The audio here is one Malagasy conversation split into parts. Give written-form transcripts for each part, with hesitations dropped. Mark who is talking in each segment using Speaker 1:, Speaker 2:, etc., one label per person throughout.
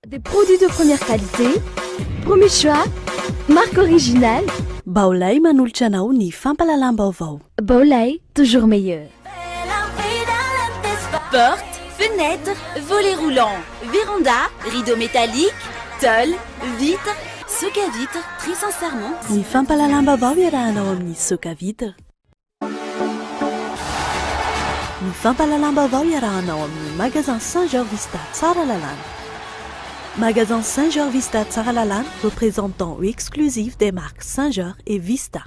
Speaker 1: Des produits de première qualité, premier choix, marque originale.
Speaker 2: Baolay manolotra anao ny fampalalam-baovao.
Speaker 1: Baolay, toujours meilleur.
Speaker 3: Porte, fenêtre, volets roulants, véranda, rideaux métalliques, tôle, vitres, soc à vitres, très sincèrement.
Speaker 2: Ny fampalalam-baovao iarahanao amin'ny soka vitre. Ny fampalalam-baovao iarahanao amin'ny magasin Saint-Georges Vista tsara lalàna. Magasin Saint-Georges Vista tsara lalàna, représentant exclusif des marques Saint-Georges et Vista.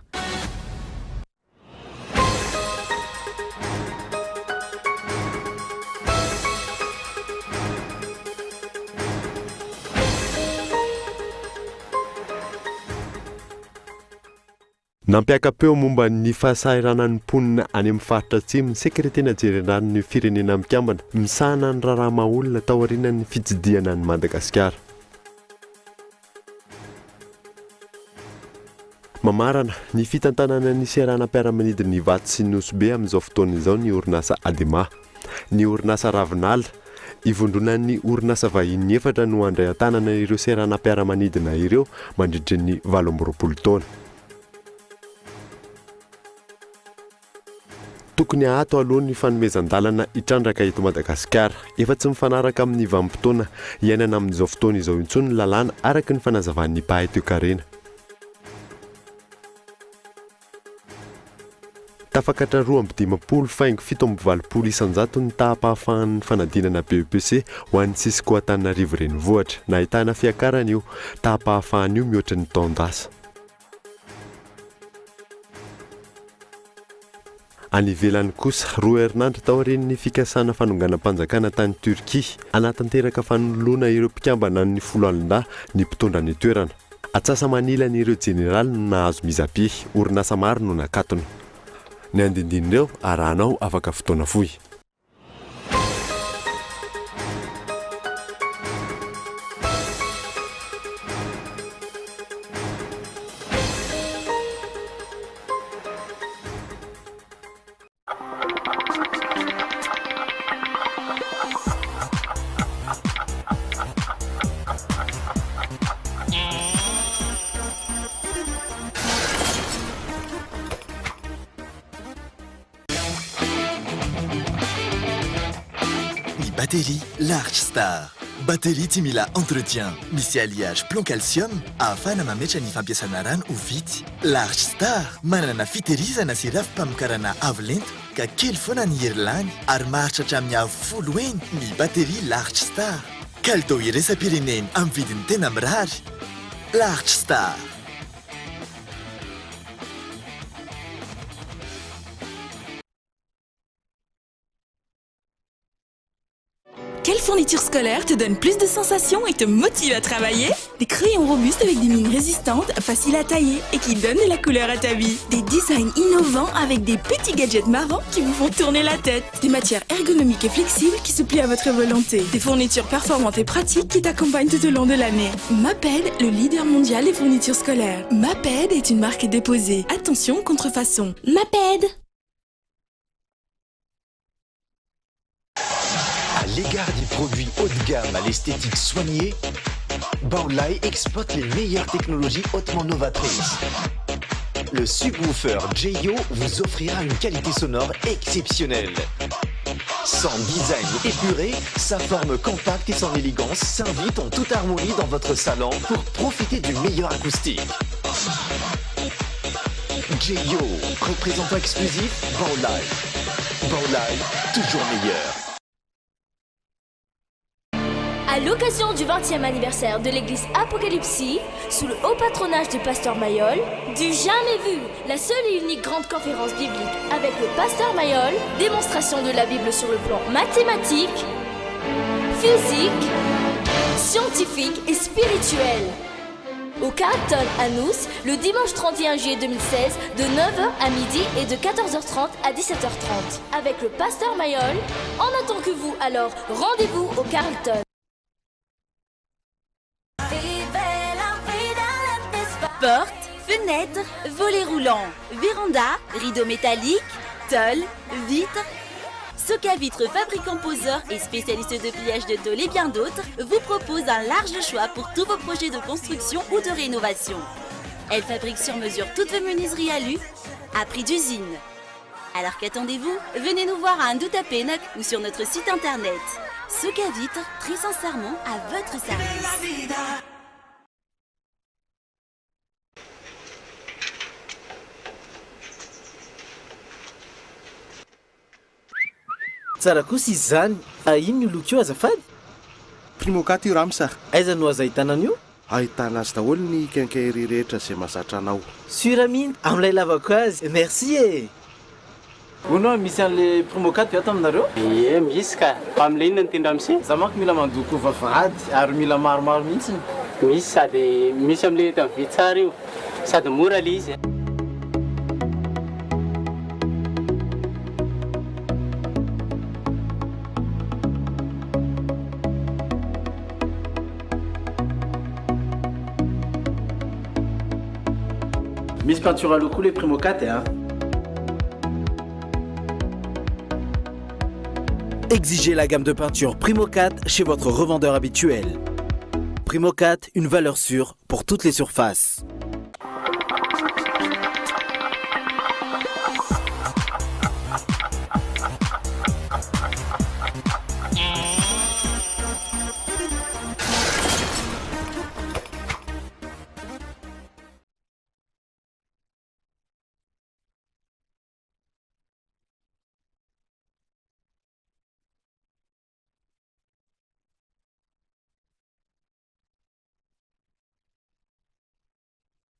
Speaker 4: Nampiakapeo momba ny fahasahiranan'ny mponina any amin'ny faritra atsimo ny sekretena jeneraliny firenena mikambana misahana ny rarahama olona tao aorianan'ny fitsidiana ny Madagasikara. Mamarana ny fitantanana ny seranam-piaramanidina ny Ivato sy ny Nosbe amin'izao fotoana izao ny orinasa Adema, ny orinasa Ravinala, ivondronan'ny orinasa vahiny efatra no handray an-tanana ireo seranam-piaramanidina ireo mandritra ny 12 taona. Tokony ahato aloha ny fanomezan-dalana hitrandraka eto Madagasikara, efa tsy mifanaraka amin'ny vanim-potoana iainana amin'izao fotoana izao intsony ny lalàna araka ny fanazavan'ny mpahay toe-karena. Tafakatra 2.20 faingo 7.20 isan-jato ny taham-pahafahan'ny fanadinana BEPC ho an'ny Sisiko Antananarivo renivohitra, nahitana fiakarana io taham-pahafahana io mihoatra ny taon-dasa. Any ivelany kosa, roa herinandro tao aorian'ny fikasana fanonganam-panjakana tany Turkia, anatanteraka fanoloana ireo mpikambana ny folo alina ny mpitondra ny toerana. Atsasa manilana ireo jeneraly no nahazo mizapi, orinasa maro no nakatona. Ny andindinireo arahanao afaka fotoana fohy.
Speaker 5: Batterie Large Star. Batterie tsy mila entretien, misy alliage plomb calcium ahafahana mametra ny fampiasana rano ho vity. Large Star manana fitehirizana sy rafi-pamokarana avo lenta ka kely foana ny herilany ary maharitra hatramin'ny avo 10 eny ny batterie Large Star. Kalitao iraisam-pireneny amin'ny vidiny tena mirary. Large Star.
Speaker 3: Quelle fourniture scolaire te donne plus de sensations et te motive à travailler? Des crayons robustes avec des mines résistantes, faciles à tailler et qui donnent de la couleur à ta vie. Des designs innovants avec des petits gadgets marrants qui vous font tourner la tête. Des matières ergonomiques et flexibles qui se plient à votre volonté. Des fournitures performantes et pratiques qui t'accompagnent tout au long de l'année. Maped, le leader mondial des fournitures scolaires. Maped est une marque déposée. Attention, contrefaçon. Maped.
Speaker 6: À l'égard des produits haut de gamme à l'esthétique soignée, Baolay exploite les meilleures technologies hautement novatrices. Le subwoofer JYO vous offrira une qualité sonore exceptionnelle. Son design épuré, sa forme compacte et son élégance s'invitent en toute harmonie dans votre salon pour profiter du meilleur acoustique. JYO, représentant exclusif, Baolay. Baolay, toujours meilleur.
Speaker 7: À l'occasion du 20e anniversaire de l'église Apocalypsie, sous le haut patronage du pasteur Mayol, du jamais vu, la seule et unique grande conférence biblique avec le pasteur Mayol, démonstration de la Bible sur le plan mathématique, physique, scientifique et spirituel. Au Carlton à Nous, le dimanche 31 juillet 2016, de 9h à midi et de 14h30 à 17h30, avec le pasteur Mayol. On attend que vous, alors rendez-vous au Carlton.
Speaker 3: Porte, fenêtre, volets roulants, véranda, rideaux métalliques, tôle, vitres,
Speaker 8: Soka Vitre, fabricant poseur et spécialiste de pliage de tôle et bien d'autres, vous propose un large choix pour tous vos projets de construction ou de rénovation. Elle fabrique sur mesure toutes vos menuiseries alu à prix d'usine. Alors qu'attendez-vous? Venez nous voir à Ndouta Pénac ou sur notre site internet. Soka Vitre, très sincèrement à votre service.
Speaker 9: Tsara kosa izy zany. Ino io loko io azafady?
Speaker 10: Primokat io ramsa.
Speaker 9: Aiza no aza ahitana an'io?
Speaker 10: Ahitana azy daholo ny kenkayry rehetra izay mahazatra anao.
Speaker 9: Sura mihiny, amin'ilay lavako azy. Merci e. Hono misy an'le primokat ato aminareo?
Speaker 11: Misy ka. Fa amin'ilay inona ny tendra amisi?
Speaker 9: Za manko mila mandoko vavahady ary mila maromaro mihitsy.
Speaker 11: Misy sady misy amin'ilay eto amin'ny vitsara io. Sady mora le izy.
Speaker 9: Miss peinture à locaux les Primo 4 hein. Exigez la gamme de peinture Primo 4 chez votre revendeur habituel. Primo 4, une valeur sûre pour toutes les surfaces.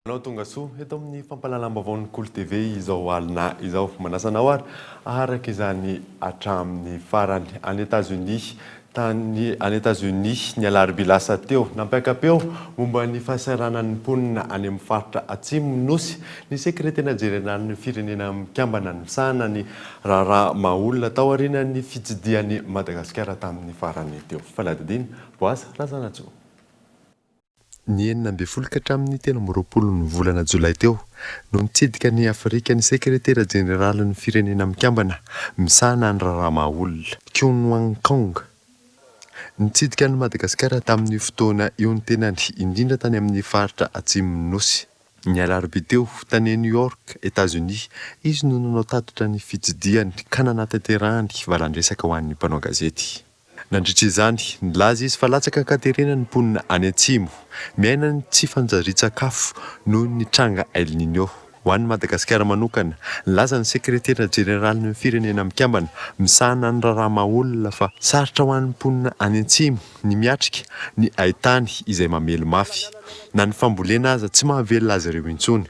Speaker 4: Anao tonga soa eto amin'ny fampalalam-baovao Cool TV izao alina izao manasanao ary araka izany hatramin'ny farany any États-Unis tany any États-Unis ny alarobia lasa teo nampiakapeo momba ny fahasaranan'ny mponina any amin'ny faritra atsimo nosy ny sekretena jerenal'ny firenena mikambana ny misahana ny raharaha maolona tao aorian'ny fitsidian'ny Madagasikara tamin'ny farany teo. Faladidiny Boazy Razanatso. Ny 9 ka hatramin'ny 13 ny volana Jolay teo no nitsidika ny Afrika ny sekretera jeneraly ny firenena mikambana misahana ny raharaha maolona Kyun Wang Kong. Nitsidika ny Madagasikara tamin'ny fotoana io ny tenany indrindra tany amin'ny faritra atsimon'ny nosy. Ny alarobia teo tany New York, États-Unis, izy no nanao tatitra ny fitsidiany ka nanatanterahany valandresaka ho an'ny mpanao gazety. Nandritra izany, nilaza izy fa latsaka katerena ny mponina any atsimo, miaina ny tsy fanjarian-tsakafo noho ny tranga El Niño. Ho an'ny Madagasikara manokana, nilaza ny sekretera jeneraly ny firenena mikambana misahana ny raharaha maolona fa sarotra ho an'ny mponina any atsimo ny miatrika ny haitany izay mamely mafy. Na ny fambolena aza tsy mahavelona azy ireo intsony.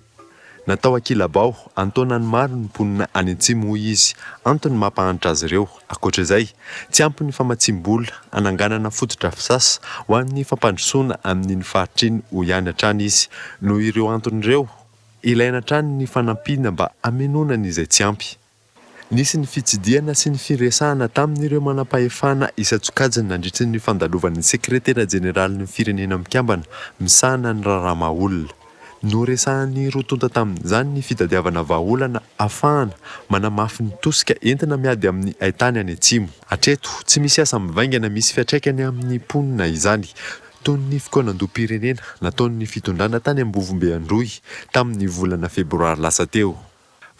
Speaker 4: Natao akilabao, antonany maro ny mponina any atsimo hoy izy, antony mampahantra azy ireo. Ankoatr'izay, tsy ampy ny famatsim-bola ananganana fotodrafisazy ho an'ny fampandrosoana amin'iny faritriny ho ihany hatrany izy. Noho ireo anton'ireo, ilaina hatrany ny fanampiana mba hamenonana izay tsy ampy. Nisy ny fitsidiana sy ny firesahana tamin'ireo manam-pahefana isa-tsokajiny nandritra ny fandalovan'ny sekretera jeneraly ny firenena mikambana misahana ny raharaha maolona. Noresahan'ny rotonta tamin'izany ny fitadiavana vahaolana afahana manamafy ny tosika entina miady amin'ny haitany any atsimo. Hatreto, tsy misy asa mivaingana misy fiatraikany amin'ny mponina izany. Toy ny fikoanam-pirenena nataon'ny fitondrana tany Ambovombeandroy tamin'ny volana febroary lasa teo.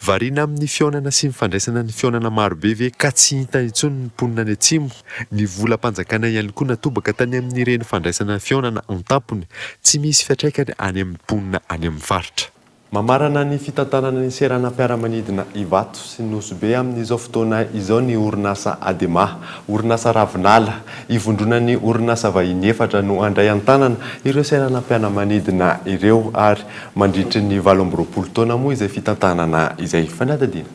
Speaker 4: Variana amin'ny fionana sy ny fandraisana ny fionana marobe ve ka tsy hita intsony ny mponina any atsimo. Ny volam-panjakana ihany koa natobaka tany amin'ny reny fandraisana fionana an-tampony tsy misy fiatraikany any amin'ny mponina any amin'ny faritra. Mamarana ny fitantanana ny seranam-piaramanidina Ivato sy Nosy amin'izao fotoana izao ny orinasa Adema, orinasa Ravinala, ivondrona ny orinasa vahiny 4 no andray an-tanana ireo seranam-piaramanidina ireo ary mandritry ny 20 taona moa izay fitantanana izay fanadadina.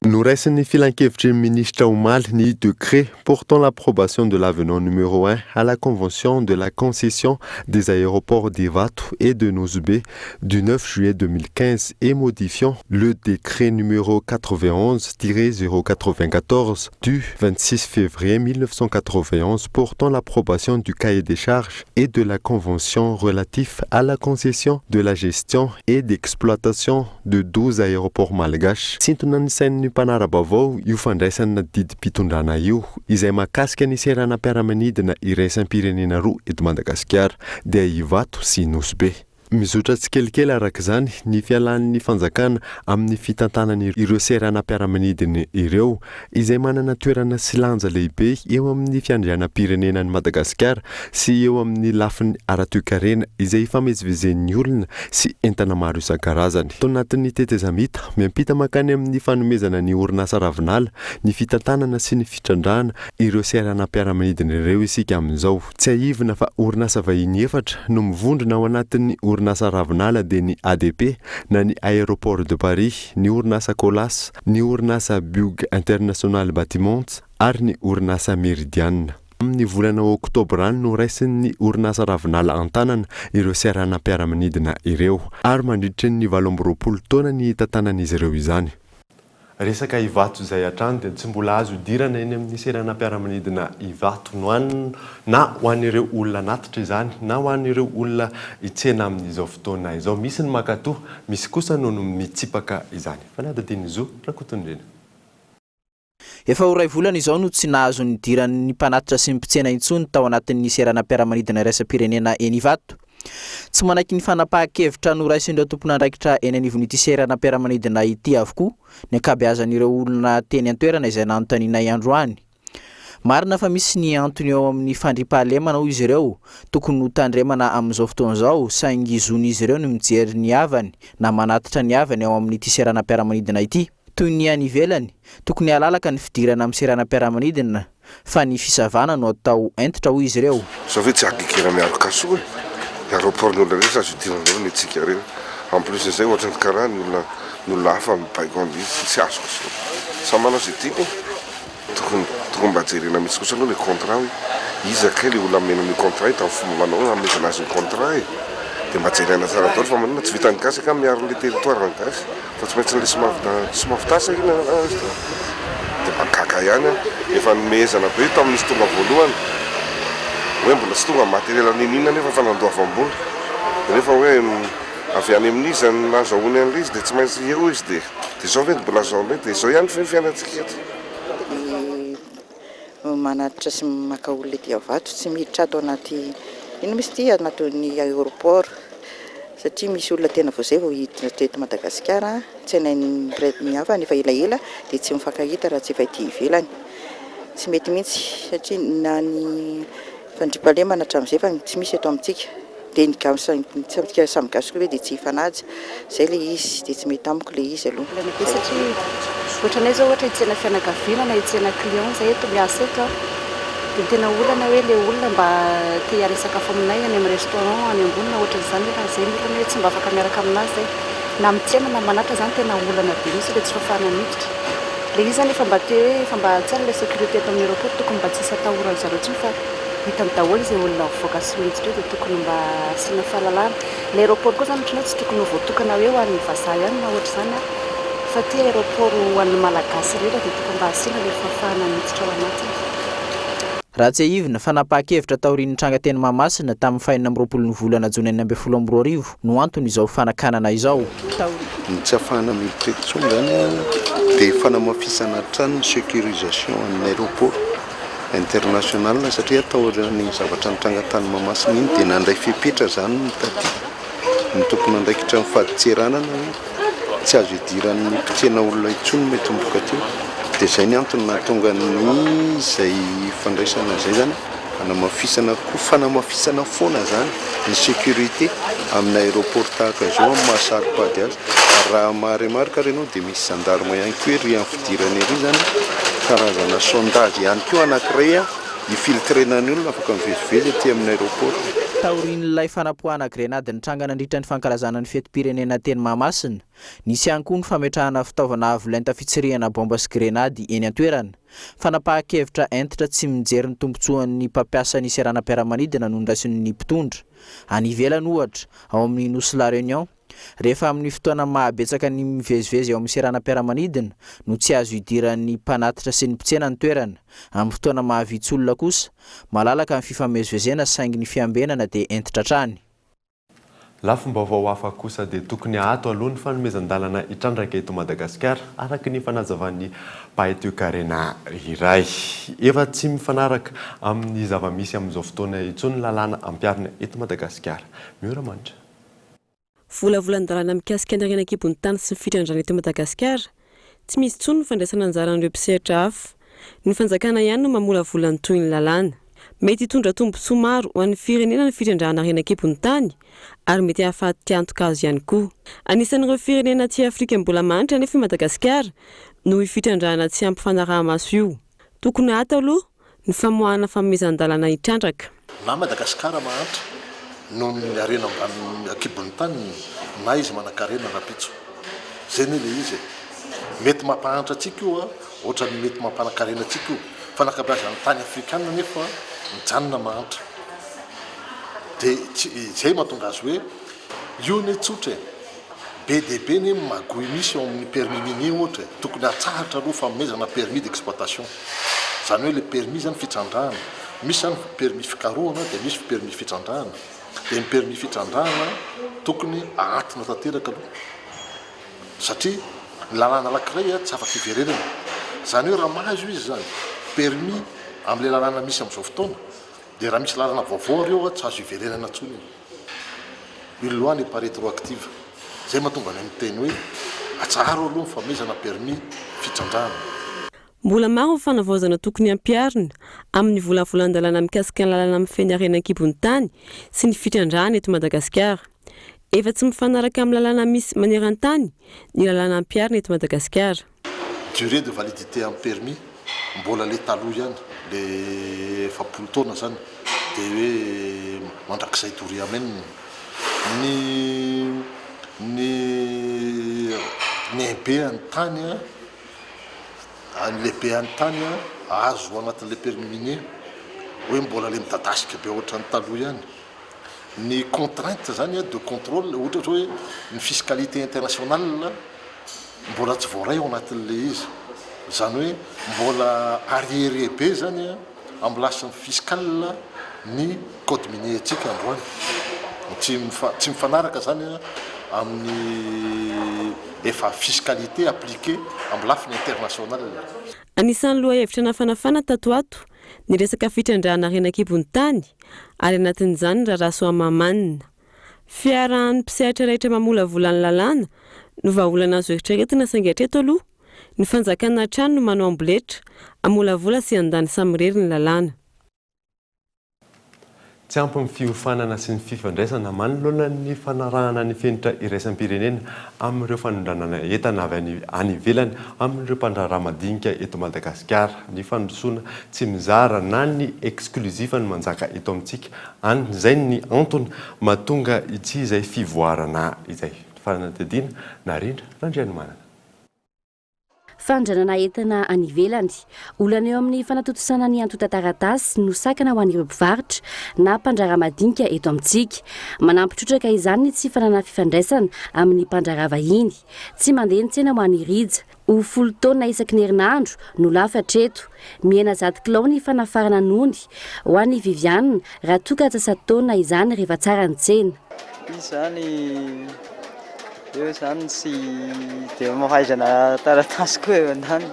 Speaker 4: Nous reste ni filankevitry ministre Oumal ni décret portant l'approbation de l'avenant numéro 1 à la convention de la concession des aéroports d'Ivato et de Nosy du 9 juillet 2015 et modifiant le décret numéro 91-094 du 26 février 1991 portant l'approbation du cahier des charges et de la convention relatif à la concession de la gestion et d'exploitation de 12 aéroports malgaches. Sintonani mpanara-baovao io fandraisana didim-pitondrana io izay mahakasika ny seranam-piaramanidina iraisam-pirenena roa eto Madagasikara dia Ivato sy Nosy-Be. Mizotra tsikelikely arak'izany ny fialan'ny fanjakana amin'ny fitantanany ireo seranam-piaramanidina ireo izay manana toerana sy lanja lehibe eo amin'ny fiandrianam-pirenenan'i Madagasikara sy eo amin'ny lafiny ara-toe-karena izay ifamezivezen'ny olona sy entana maro isan-karazany. Tao anatin'ny tetezamita miampita makany amin'ny fanomezana ny orinasa ravinala ny fitantanana sy ny fitrandrahana ireo seranam-piaramanidina ireo isika amin'izao. Tsy aivina fa orinasa vahiny efatra no mivondrona ao anatin'ny orinasa ravinala dia ny ADP na ny Aéroport de Paris, ny orinasa Colas, ny orinasa Bouygues International Bâtiments ary ny orinasa Meridiane. Amin'ny volana oktobra any no raisin'ny orinasa ravinala antanana ireo seranam-piaramanidina ireo ary mandritra ny 20 taona ny tantanan'izy ireo izany. Resaka Ivato izay hatrany dia tsy mbola azo idirana eny amin'ny seranam-piaramanidina Ivato na ho an'ireo olona natitra izany na ho an'ireo olona hitsena amin'izao fotoana izao. Misy ny makatoa, misy kosa no mitsipaka izany. Fanadadiny zo rakotondrena.
Speaker 9: Efa ho 2 volana izao no tsy nahazo ny diran'ny mpanatitra sy mpitsena intsony tao anatin'ny seranam-piaramanidina iraisam-pirenena eny Ivato. Tsy manaiky ny fanapahan-kevitra noraisin'ireo tompon'andraikitra eny anivon'ity seranam-piaramanidina ity avokoa ny ankabeazan'ireo olona teny an-toerana izay nanontaniana androany. Marina fa misy ny antony eo amin'ny fandriampahalemana hoy izy ireo tokony ho tandremana amin'izao fotoana izao saingy zon'izy ireo no mijery ny havany na manatitra ny havany ao amin'ity seranam-piaramanidina ity. Toy ny any ivelany tokony halalaka ny fidirana amin'ny seranam-piaramanidina fa ny fisavana no atao entitra hoy izy ireo.
Speaker 10: Aéroport n'olona rehetra azo idirana ny tsika reny. En plus izay ohatra ny karaha ny olona hafa mibaikoandy izy tsy azoko sa manao izay tiako tokony mba jerena mihitsy kosa aloha ny contrat hoe iza kely olona menan'ny contrat hita amin'ny fomba manao amezana azy ny contrat e dia mba jerena tsara daholo fa manana tsy vita ny gasy ka miaro ny territoire ny gasy fa tsy maintsy n'ilay sy mahavitasa iny dia makaka ihany efa nomezana be tamin'izy tonga voalohany hoe mbola tsy tonga materiel ninina nefa fa nandoavam-bola nefa hoe avy any amin'izy nazahoany an'ilay izy dia tsy maintsy eo izy dia izao ve mbola zao ilay dia izao ihany fe fiainantsika eto.
Speaker 12: Manatitra sy maka olona ety Ivato tsy miditra ato anaty ino misy ity anatin'ny aéroport satria misy olona tena vao zay vao hiditra teto Madagasikara tsy hainany ny hafa nefa elaela dia tsy mifankahita raha tsy efa ety ivelany tsy mety mihitsy satria na ny fandriampahalemana hatramin'izay fa tsy misy eto amintsika dia ny gamsika samy gasoko hoe dia tsy hifanaja izay ilay izy dia tsy mety amiko ilay izy aloha.
Speaker 13: Satria ohatranay zao ohatra hitsena fianakaviana na hitsena client zay eto miasa eto dia tena olana hoe ilay olona mba te hiara-sakafo aminay any amin'ny restaurant any ambonina ohatran'izany hoe izay ny olana hoe tsy mba afaka miaraka aminazy zay na mitsena na manatra zany tena olana be misy ilay tsy fafana miditra. Ilay izy zany efa mba te hoe efa mba tsara ilay sécurité eto amin'ny aéroport tokony mba tsy hisatahorana zareo tsiny fa hita amin'ny daholo izay olona mivoaka sy miditra eo dia tokony mba asiana fahalalana. Ilay aéroport koa zany ohatran'ny hoe tsy tokony ho voatokana hoe ho an'ny vazaha ihany na ohatra izany fa ty aéroport ho an'ny malagasy rehetra dia tokony mba asiana ilay fahafahana miditra ao anatiny.
Speaker 9: Raha tsy aivina fanapahan-kevitra taorian'ny tranga teny Mahamasina tamin'ny 20 ny volana Jona 2012 no antony izao fanakanana izao.
Speaker 10: Ny tsy ahafahana miditra eto intsony zany dia fanamafisana trano ny sécurisation amin'ny aéroport international satria ataon'ny zavatra nitranga tany Mahamasina iny dia nandray fipetra zany ny taty ny tokony andraikitra ny faditseranana tsy azo idiran'ny mpitsena olona intsony mety mboka teo dia izay ny antony nahatonga ny izay fandraisana izay zany fanamafisana foana zany ny sécurité amin'ny aéroport tahaka izao amin'ny mahasaripady azy raha maharemarika renao dia misy gendarme ihany koa ery amin'ny fidirana ery zany karazana sondage ihany koa anankiray ifiltrena ny olona afaka mivezivezy aty amin'ny aéroport.
Speaker 9: Taorian'ilay fanapohana grenady nitranga nandritra ny fankalazana ny fetim-pirenena teny Mahamasina nisy ihany koa ny fametrahana fitaovana avo lenta fitsirihana bomba sy grenady eny an-toerana. Fanapahan-kevitra entitra tsy mijery ny tombotsoan'ny mpampiasa ny seranam-piaramanidina no ndraisin'ny mpitondra. Any ivelany ohatra ao amin'ny Nosy La Réunion rehefa amin'ny fotoana mahabetsaka ny mivezivezy ao amin'ny seranam-piaramanidina no tsy azo idiran'ny mpanatitra sy ny mpitsena ny toerana. Amin'ny fotoana mahavitsy olona kosa malalaka ny fifamezivezena saingy ny fiambenana dia entitra trany.
Speaker 4: Lafim-baovao hafa kosa dia tokony ato aloha ny fanomezan-dalana hitrandraka eto Madagasikara araka ny fanazavan'ny Paetio Karena iray. Efa tsy mifanaraka amin'ny zava-misy amin'izao fotoana intsony lalàna ampiarina eto Madagasikara. Miora manitra.
Speaker 14: Volavolan-dalàna mikasika ny renan-kibon'ny tany sy ny fitrandrana eto Madagasikara. Tsy misy intsony ny fandraisana anjaran'ireo mpisehatra hafa. Ny fanjakana ihany no mamolavola ny toy ny lalàna. Mety hitondra tombontsoa maro ho an'ny firenena ny fitrandrana renan-kibon'ny tany ary mety hahafaty antoka-azo ihany koa. Anisan'ireo firenena aty Afrika mbola manitra nefa i Madagasikara noho ifitrandrana tsy ampifanaraha-maso io. Tokony ato aloha ny famoahana fanomezan-dalàna hitrandraka.
Speaker 15: Na Madagasikara mahantra noho ny arena ambany kibon'ny tany na izy manan-karena rapitso. Zay ny le izy. Mety mampahantra antsika io ohatra ny mety mampanan-karena antsika io. Fa nakabeazan'ny tany afrikanina nefa mijanona mahantra. Dia izay mahatonga azy hoe io ny tsotra be dia be ny magoy misy ao amin'ny permis minier ohatra tokony hatsahatra aloha fanomezana permis d'exploitation. Zany hoe le permis zany fitrandrahana. Misy zany permis fikarohana dia misy permis fitrandrahana. Dia ny permis fitrandrahana tokony ahatina tanteraka aloha. Satria ny lalàna anankiray tsy afaka hiverenana. Zany hoe raha mahazo izy zany permis amin'ilay lalàna misy amin'izao fotoana dia raha misy lalàna vaovao ireo tsy azo hiverenana intsony. Une loi n'est pas rétroactive. Zay mahatonga ny miteny hoe atsaharo aloha ny fanomezana permis fitrandrahana.
Speaker 14: Mbola maro ny fanavaozana tokony ampiarina amin'ny volavolan-dalàna mikasika ny lalàna mifehy renan-kibon'ny tany sy ny fitrandrahana eto Madagasikara. Efa tsy mifanaraka amin'ny lalàna misy maneran-tany ny lalàna ampiarina eto Madagasikara.
Speaker 15: Durée de validité amin'ny permis mbola le taloha ihany le 70 taona zany dia hoe mandrakizay doria amena ny be any tany le be any tany azo anatin'le permis minier hoe mbola le midadasika be ohatra ny taloha ihany. Ny contrainte zany de contrôle ohatra hoe ny fiscalité internationale mbola tsy voaray ao anatin'le izy. Zany hoe mbola arriéré be zany amin'ny lasan'ny fiscal ny code minier antsika androany. Tsy mifanaraka zany amin'ny efa fiscalité appliquée amin'ny lafiny internationale.
Speaker 14: Anisan'ny lohahevitra nafanafana tato ato ny resaka fitrandrahana renan-kibon'ny tany ary anatin'izany Raharaha Soamamanina. Fiarahan'ny mpisehatra rehetra mamolavola ny lalàna no vahaolana azo eritreretina saingy hatreto aloha ny fanjakana trano no manao amboletra amolavola sy andany samirery ny lalàna.
Speaker 4: Tsy ampy ny fiofanana sy ny fifandraisana manoloana ny fanarahana ny fenitra iraisam-pirenena amin'ireo fanondranana entana avy any ivelany amin'ireo mpandraharaha madinika eto Madagasikara. Ny fandrosoana tsy mizara na ny exclusive ny manjaka eto amintsika. Izay ny antony mahatonga itsy izay fivoarana izay. Fanatediana narindra Randrianomanana.
Speaker 16: Fandranana entana any ivelany. Olana eo amin'ny fanatotosana ny antota-taratasy no sakana ho an'ireo mpivarotra na mpandraharaha madinika eto amintsika. Manampitrotraka izany ny tsy fanana fifandraisana amin'ny mpandraharaha vahiny. Tsy mandeha ny tsena ho an'ny rija. Ho 10 taona isaky ny herinandro no lafatra eto. Miena 10 kilao ny fanafarana nony ho an'ny Viviane raha toka 60 taona izany rehefa tsara ny tsena.
Speaker 17: Izany eo zany tsy dia mahaizana taratasy koa eo andany.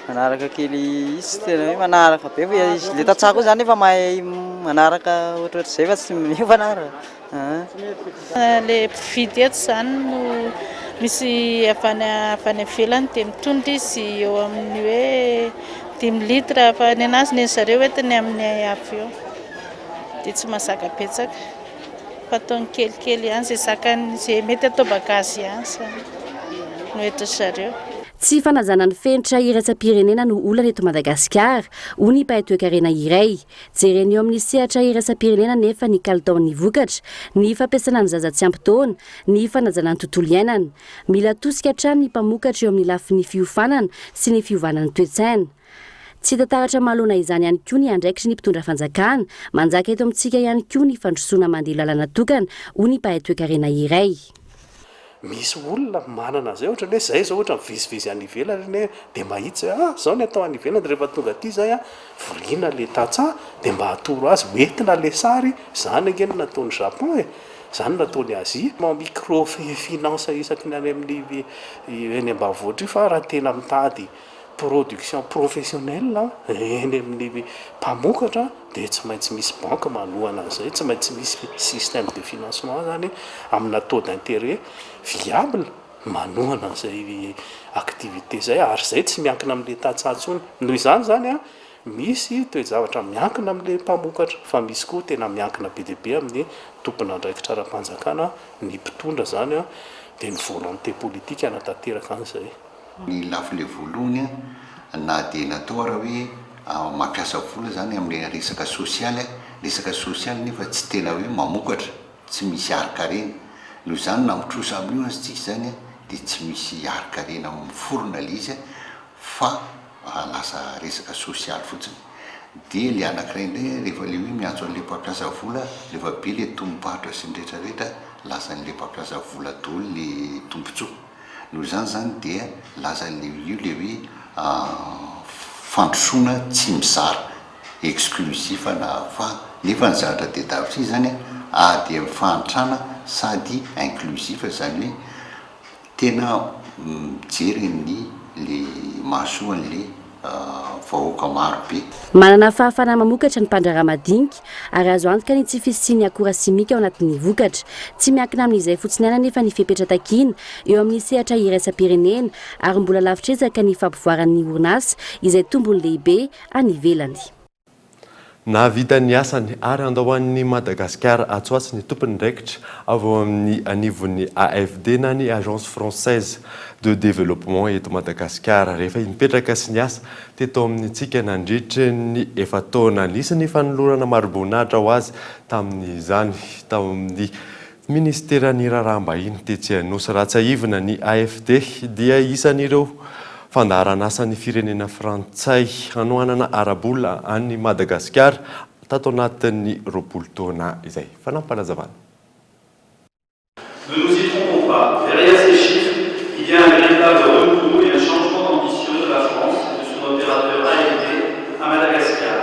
Speaker 17: Manaraka kely izy tena hoe manaraka be izy le tatsako zany efa mahay manaraka ohatrohatr'izay fa tsy mifanaraka.
Speaker 18: Le mpividy eto zany no misy avany ivelany dia mitondra izy eo amin'ny hoe 10 litre fa ny anazy ny zareo entiny amin'ny avy eo dia tsy mahazaka betsaka. Ataony kelikely ihany izay zakany izay mety atao bagazy ihany no eto zareo.
Speaker 16: Tsy fanajana ny fenitra iraisam-pirenena no olana eto Madagasikara, hoy ny Paetio Karena iray. Jereny eo amin'ny sehatra iraisam-pirenena nefa ny kalitaon'ny vokatra, ny fampiasana ny zaza tsy ampy taona, ny fanajana ny tontolo iainana. Mila tosika hatrany ny mpamokatra eo amin'ny lafin'ny fiofanana sy ny fiovanan'ny toe-tsaina. Tsy tataratra malona izany ihany koa ny andraikitry ny mpitondra fanjakana, manjaka eto amintsika ihany koa ny fandrosoana mandeha lalàna tokana, hoy ny Paetio Karena iray.
Speaker 19: Misy olona manana zay ohatra hoe zay zao ohatra mivizivizy any ivelany dia mahitsy zao ny atao any ivelany rehefa tonga aty zay voriana le tatsa dia mba hatoro azy hoentina le sary zany angeny nataon'ny Japon zany nataony azy microfinance isaky ny any amin'ny eny ambavoatra io fa raha tena mitady production professionnelle eny amin'ny mpamokatra dia tsy maintsy misy banque manohana an'izay, tsy maintsy misy système de financement zany amina taux d'intérêt viable manohana an'izay activité zay, ary zay tsy miankina amin'le tatsatsony. Noho izany zany a misy toe-javatra miankina amin'le mpamokatra fa misy koa tena miankina be dia be amin'ny tompona andraikitra ara-panjakana, ny mpitondra zany a dia ny volonté politique anatanteraka an'izay.
Speaker 20: Ny lafile voalohany na dia natao raha hoe mampiasa vola zany amin'ny resaka sosialy nefa tsy tena hoe mamokatra, tsy misy arikarena. Noho izany na mitrosa amin'io azy tsika zany dia tsy misy arikarena miforona le izy fa lasa resaka sosialy fotsiny. Dia le anankiray indray rehefa le hoe miantso an'le mpampiasa vola, rehefa be le tombom-barotra sy ny rehetrarehetra lasa n'le mpampiasa vola daholo le tombontsoa. Noho izany zany dia lasa io le hoe fandrosoana tsy mizara exclusif na fa nefa ny zavatra dia davitra izy zany dia mifantrana sady inclusif, zany hoe tena mijery le mahasoan'le vahoaka maro be.
Speaker 16: Manana fahafana mamokatra ny mpandrara madinika ary azo antoka ny tsy fisiany akora simika ao anatin'ny vokatra. Tsy miankina amin'izay fotsiny ihany nefa ny fepetra takiana eo amin'ny sehatra iraisam-pirenena ary mbola lavitra ezaka ny fampivoaran'ny orinasa izay tombony lehibe any ivelany.
Speaker 4: Navita ny asany ary andahoan'ny Madagasikara atsoatsy ny tompony ndraikitra avy amin'ny anivon'ny AFD na ny Agence Française de Développement eto Madagasikara. Rehefa nipetraka sy ny asa teto amin'ntsika nandritra ny efa taona nisy fanolorana maro-boninahitra ho azy tamin'izany tao amin'ny ministeran'ny raharaham-bahiny tetsy Anosy Ratsaivina. Ny AFD dia isan'ireo fandaharan'asan'ny firenena frantsay hanoanana arabola any Madagasikara tato anatin'ny 20 taona izay. Fanampalazavana.
Speaker 21: Ne nous y trompons pas, derrière ces chiffres, il y a un véritable renouveau et un changement d'ambition de la France et de son opérateur AFD à Madagascar.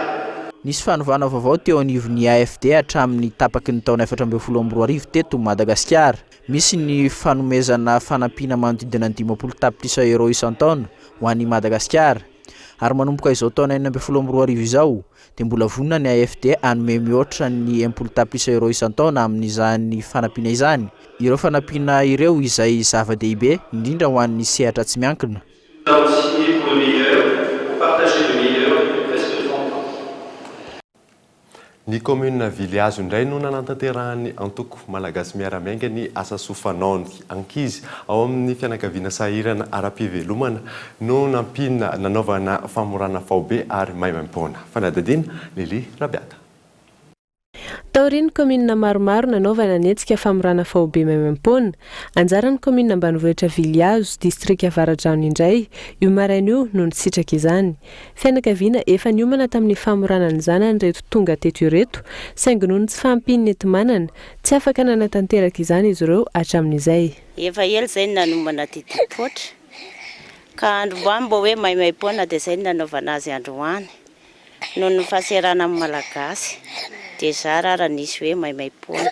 Speaker 9: Nisy fanovana vaovao teo anivon'ny AFD hatramin'ny tapaky ny taona 2024 teto Madagasikara. Misy ny fanomezana fanampiana manodidina ny 10 tapitrisa euro isan-taona ho an'i Madagasikara. Ary manomboka izao taona 2024 izao dia mbola vonina ny AFD hanome mihoatra ny 10 tapitrisa euro isan-taona amin'izany fanampiana izany. Ireo fanampiana ireo izay zava-dehibe indrindra ho an'ny sehatra tsy miankina.
Speaker 4: Ny commune Viliazo indray no nanantanterahany antoko malagasy miaramiainga ny asa sofanaony ankizy ao amin'ny fianakaviana sahirana ara-pivelomana no nampina nanaovana famorana faobe ary maimaimpona. Fanadadina Lili Rabiata.
Speaker 22: Taurine commune maromaro nanaovana netsika famorana faobe maimaimpona. Anjaran'ny commune ambanivohitra Viliazo district Avaradrano indray io maraina io no nisitraka izany. Fianakaviana efa niomana tamin'ny famoranany zanany reto tonga teto ireto saingy noho ny tsy fahampiany entimanana tsy afaka nanatanteraka izany izy ireo hatramin'izay.
Speaker 23: Efa ela zay nanomana titipotra ka androany mbo hoe maimaim-poana dia zay nanaovana azy androany noho ny fahaserana amin'ny malagasy. Dia zara nisy hoe maimaim-poana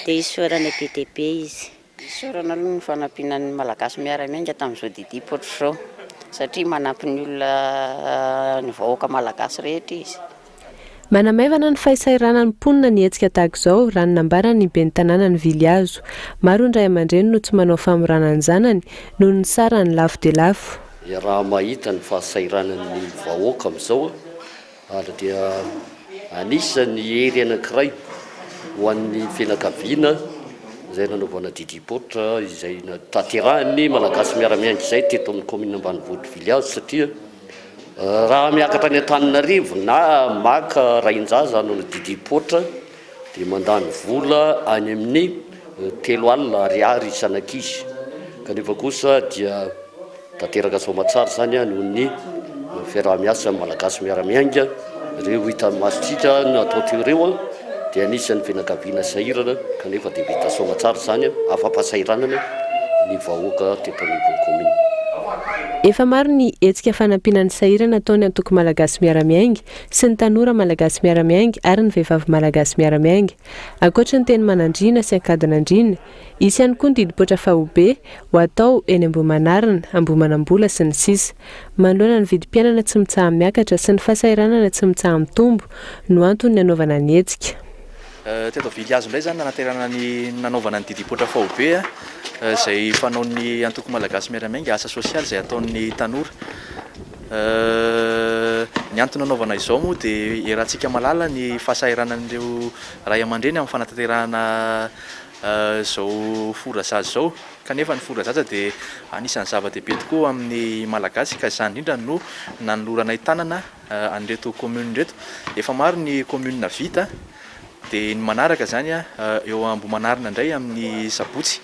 Speaker 23: dia isorana PTP izy.
Speaker 24: Isorana ny fanampinan'ny malagasy miaramiainga tamin'izao titipotra zao satria manampy ny olona ny vahoaka malagasy rehetra izy.
Speaker 22: Manamaivana ny fahisairanany mponina ny hetsika tahaka izao raha nambarany ny ben'ny tanàna ny Viliazo. Maro indray aman-dreny no tsy manao famoranany zanany noho ny sarany lafo dia lafo.
Speaker 25: Raha mahita ny fahasairanan'ny vahoaka amin'izao ary dia anisany hery anankiray ho an'ny fianakaviana izay nanaovana didipotra izay tanterahany malagasy miaramiainga izay teto amin'ny commune ambanivohitra Viliazo satria raha miakatra ny Antananarivo na maka Rainjaza hanao didipotra dia mandany vola any amin'ny 3 alina ariary isan'ankizy kanefa kosa dia tanteraka soamatsara zany noho ny fiaraha-miasa malagasy miaramiainga ireo hita masitsika natao teo ireo dia anisan'ny fianakaviana sahirana kanefa dia vita soamatsara zany afa-pasahiranana ny vahoaka teto anivon'ny commune.
Speaker 22: Efa maro ny hetsika fanampinan'ny sahirana ataony antoko malagasy miaramiaingy sy ny tanora malagasy miaramiaingy ary ny vehivavy malagasy miaramiaingy. Ankoatra ny teny manandrina sy ankadinandrina, isy ihany koa ny didim-potra fahobe ho atao eny Ambohimanarina, Ambohimanambola sy ny sisa. Manoloana ny vidim-piainana tsy mitsaha miakatra sy ny fahasahiranana tsy mitsaha mitombo no antony nanaovana ny hetsika.
Speaker 1: Teto Viliazo indray zany nanaovana ny didim-potra fahobe izay fanaon'ny antoko malagasy miaramiaingy asa sosialy izay ataon'ny tanora. Ny antony nanaovana izao moa dia iarahantsika malala ny fahasahiranan'ireo ray aman-dreny amin'ny fanatanterahana izao forazaza izao. Kanefa ny forazaza dia anisan'ny zava-dehibe tokoa amin'ny malagasy ka izany indrindra no nanoloranay tanana an'ireto commune reto. Efa maro ny commune vita. Dia ny manaraka zany eo Ambohimanarina indray amin'ny Sabotsy.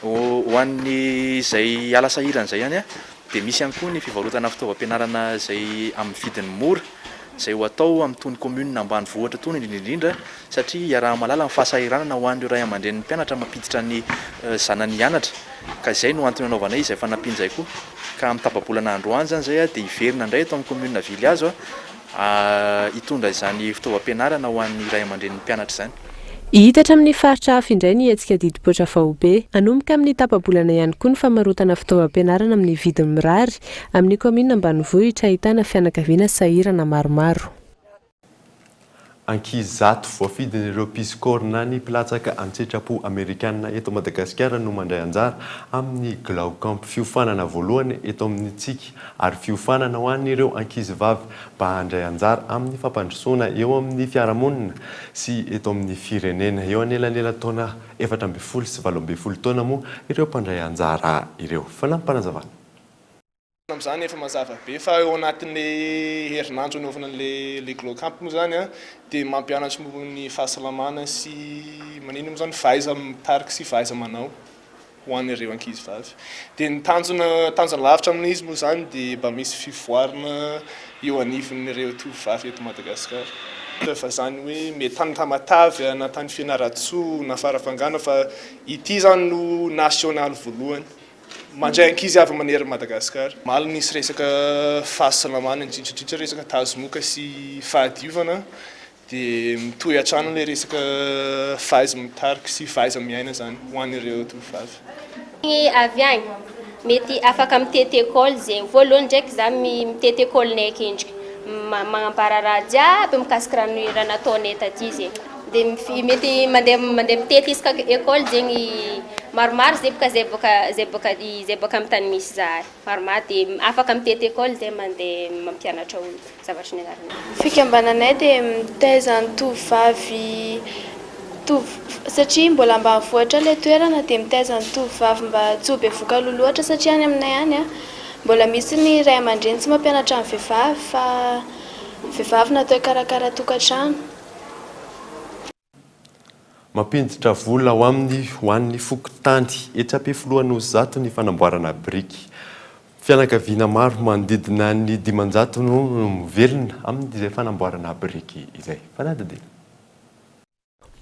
Speaker 1: Ho an'ny izay ala sahirana izay ihany dia misy ihany koa ny fivarotana fitaovam-pianarana izay amin'ny vidiny mora izay ho atao amin'ny tony commune ambanivohitra tony indrindra satria iaraha malala amin'ny fahasahiranana ho an'ireo ray aman-dren'ny mpianatra mampiditra ny zanany hianatra. Ka izay no antony anaovanay izay fanampiny izay koa. Ka amin'ny tapabolana androany zany izay dia hiverina indray eto amin'ny commune Viliazo hitondra izany fitaovam-pianarana ho an'ny ray aman-dren'ny mpianatra izany.
Speaker 22: Hihitatra amin'ny faritra hafa indray ny hetsika didim-potra fahobe. Anomboka amin'ny tapabolana ihany koa ny famarotana fitaovam-pianarana amin'ny vidiny mirary amin'ny commune ambanivohitra ahitana fianakaviana sahirana maromaro.
Speaker 4: Ankizy zato voafidin'ireo mpisikôrina ny mpilatsaka an-tsetrapo amerikanina eto Madagasikara no mandray anjara amin'ny Glaucamp fiofanana voalohany eto amin'ny tsika ary fiofanana ho an'ireo ankizy vavy mba handray anjara amin'ny fampandrosoana eo amin'ny fiarahamonina sy eto amin'ny firenena. Eo anelanela taona 14 sy 12 taona moa ireo mpandray anjara ireo. Fanampanazavana.
Speaker 2: Amin'izany efa mazava be fa eo anatin'ilay herinandro anaovana le Glaucamp moa zany dia mampianatra ny fahasalamana sy manino moa zany fahaiza mitarika sy fahaiza manao ho an'ireo ankizy vavy. Dia ny tanjona lavitra amin'izy moa zany dia mba misy fivoarana eo anifon'ireo tovovavy eto Madagasikara. Fa zany hoe mety tany Tamatavy na tany Fianaratsoa na Farafangana fa ity zany no nasionaly voalohany. Mandray ankizy avy manery Madagasikara. Mala nisy resaka fahasalamana indrindra resaka tazomoka sy fahadiovana dia mitohy hatrany ilay resaka fahaiza mitarika sy fahaiza miaina zany ho an'ireo tovovavy.
Speaker 5: Avy any mety afaka mitety école zegny. Voalohany ndraiky za mitety école nay akendrika. Magnambara raha jiaby mikasika raha nataonay taty zegny. Dia mety mandeha mitety isaka école zegny maromaro zay boka amin'ny tany misy zahay. Maromaro dia afaka mitety école zay mandeha mampianatra olo zavatra ny anarana.
Speaker 6: Fikambananay dia mitaiza ny tovovavy satria mbola ambanivohitra ilay toerana dia mitaiza ny tovovavy mba tsy ho be voka loloatra satria any aminay any mbola misy ny ray aman-dreny tsy mampianatra ny vehivavy fa vehivavy natao hikarakara tokantrano.
Speaker 4: Mampinditra vola ho an'ny fokotany etra-pifoloana zato ny fanamboarana biriky. Fianakaviana maro manodidina ny 500 no mivelona amin'izay fanamboarana biriky izay. Fanadidina.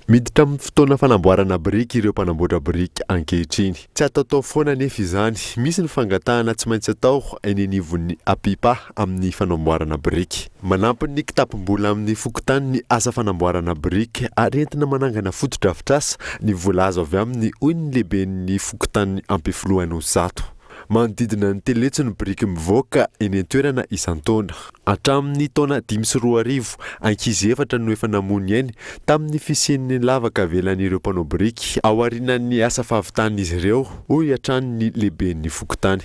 Speaker 4: Miditra amin'ny fotoana fanamboarana biriky ireo mpanamboatra biriky ankehitriny. Tsy ataotao foana nefa izany. Misy ny fangatahana tsy maintsy atao eny anivon'ny apipa amin'ny fanamboarana biriky. Manampy ny kitapom-bola amin'ny fokotany ny asa fanamboarana biriky ary entina manangana foto-drafitrasa ny vola azo avy amin'ny hoy ny lehiben'ny fokotany ampifoloana zato. Manodidina ny teletsy ny biriky mivoaka eny an-toerana isan-taona. Hatramin'ny taona 2024 ankizy 4 no efa namony eny tamin'ny fisian'ny lavaka avelan'ireo mpanao biriky ao aorianan'ny asa fahavitana izy ireo hoy hatrany ny lehiben'ny fokotany.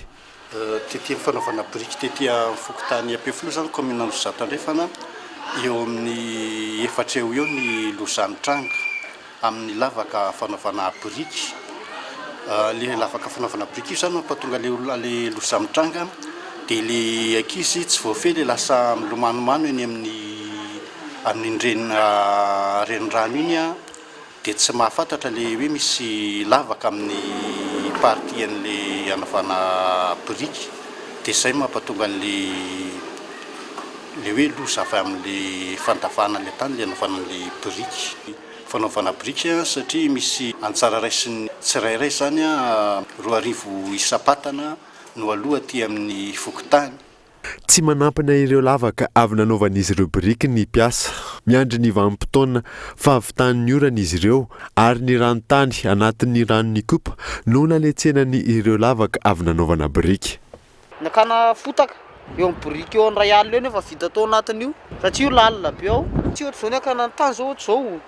Speaker 7: Tetỳ fanaovana biriky tetỳ fokotany ampifolo zany commune Zato andrefana eo amin'ny 4 eo ny lozany tranga amin'ny lavaka fanaovana biriky. Le lavaka fanaovana biriky zany mampatonga le lozany tranga dia le ankizy tsy voafehy lasa milomanomano eny amin'ny renirano iny dia tsy mahafantatra le hoe misy lavaka amin'ny party an'le anaovana biriky dia izay mampatonga le hoe loza avy amin'le fandavana le tany le anaovana le biriky. Fanaovana biriky satria misy antsara ray sy ny tsirairay zany 2 arivo isapatana no aloha ty amin'ny fokotany.
Speaker 4: Tsy manampina ireo lavaka avy nanaovan'izy ireo biriky ny mpiasa. Miandry ny vanim-potoana fahavitany orana izy ireo ary ny ranotany anatin'ny ranony kopa no naletsenany ireo lavaka avy nanaovana biriky.
Speaker 17: Nakana fotaka eo amin'ny biriky eo amin'ny ray alina eo nefa vita tao anatin'io satria io lalina be ao. Tsy ohatry zao ny akana ny tany zao ohatry zao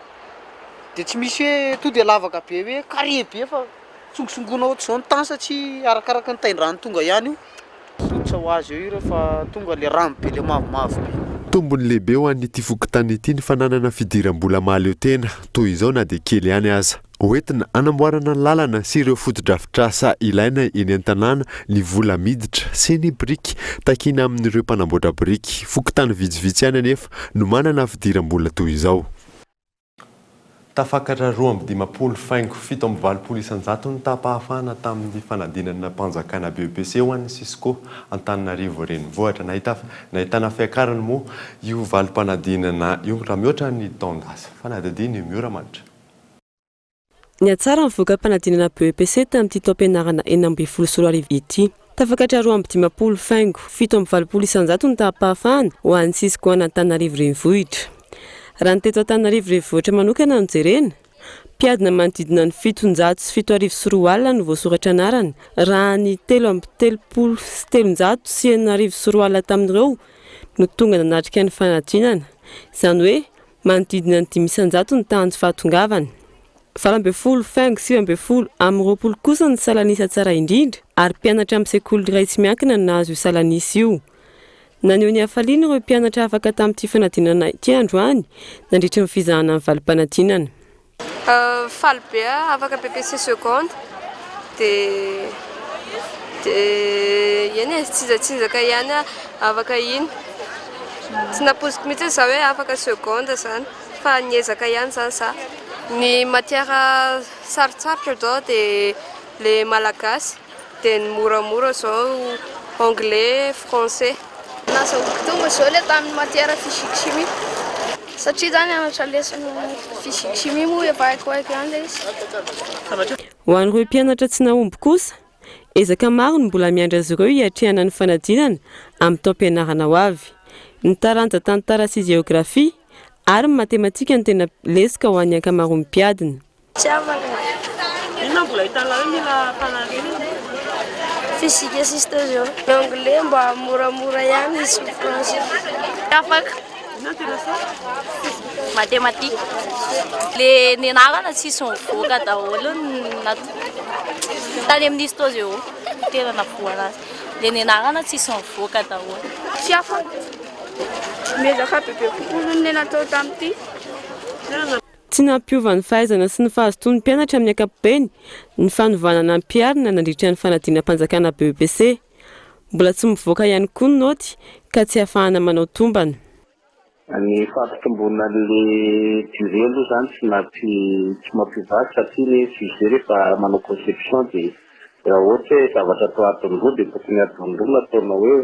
Speaker 17: dia tsy misy hoe to dia lavaka be hoe carré be fa tsongotsongona ohatry zao ny tany satria arakaraka ny tain-drano tonga ihany io. Sotra ho azy eo io rehefa tonga le rano be le mavomavo be.
Speaker 4: Tombony lehibe ho an'ity fokotany ity ny fananana fidiram-bola mahaleo tena toy izao na dia kely ihany aza. Hoentina anamboarana ny lalana sy ireo foto-drafitrasa ilaina eny an-tanàna ny vola miditra sy ny biriky takina amin'ireo mpanamboatra biriky. Fokotany vitsivitsy ihany anefa no manana fidiram-bola toy izao. Tafakatra 2.5 7.20 isan-jato ny tapahafana tamin'ny fanadinana mpanjakana BEPC ho an'ny Cisco Antananarivo renivohitra. Nahitana fiakarany moa io valim-panadinana io raha mihoatra ny taon-dasa. Fanadidiny Mioramanitra.
Speaker 14: Ny atsara mivoaka mpanadinana BEPC tamin'ity taom-pianarana 4 ity. Tafakatra 2.5 7.20 isan-jato ny tapahafana ho an'ny Cisco Antananarivo renivohitra. Raha ny teto Antananarivo renivohitra manokana no jerena, mpiadina manodidina ny 774 alina no voasoratra anarany. Raha ny 377 alina tamin'ireo no tonga nanatrika ny fanadinana. Izany hoe manodidina ny 500 ny tanjo fahatongavany. 20.5 amin'ny 20 kosa ny salanisa tsara indrindra ary mpianatra amin'ny sekoly iray tsy miankina no nahazo io salanisa io. Naneo ny hafaliana ireo mpianatra afaka tamin'ity fanadinana ity androany nandritra ny fizahana amin'ny valim-panadinana.
Speaker 3: Faly be afaka BEPC seconde dia eny tsinjatsinjaka ihany afaka iny. Tsy naposiko mihitsy za hoe afaka seconde zany fa niezaka ihany zany za. Ny matière sarotsarotra zao dia le malagasy dia ny moramora zao anglais, français.
Speaker 6: Nasa tonga zao le tamin'ny matière physique chimie satria zany anatra lesona physique chimie moa efa haiko ihany le izy.
Speaker 14: Ho an'ireo mpianatra tsy nahomby kosa, ezaka maro no mbola miandry azy ireo hiatrehana ny fanadinana amin'ny taom-pianarana ho avy. Ny taranja tantara sy géographie ary matematika no tena lesika ho an'ny ankamaroan'ny mpiadina.
Speaker 3: Inona mbola hitana hoe mila fanadinana? Physique sy stasio. Anglais mba moramora ihany izy français. Afaka.
Speaker 8: Mathématique. Le nenarana tsisy mivoaka daholo tany amin'ny stasio tena navoana azy. Le nenarana tsisy mivoaka daholo.
Speaker 6: Tsy afaka. Miezaka bebe kokoa ny natao tamin'ity.
Speaker 14: Tsy nampiova ny fahaizana sy ny fahazotoan'ny mpianatra amin'ny ankapobeny ny fanovanana ny mpiarina nandritra ny fanadinam-panjakana BEPC. Mbola tsy mivoaka ihany koa ny noty ka tsy ahafahana manao tombana.
Speaker 11: Ny fampitombona le durée aloha zany tsy mampivaky satria le sujet rehefa manao conception dia raha ohatra hoe zavatra atao adiny roa dia tokony adiny roa nataona hoe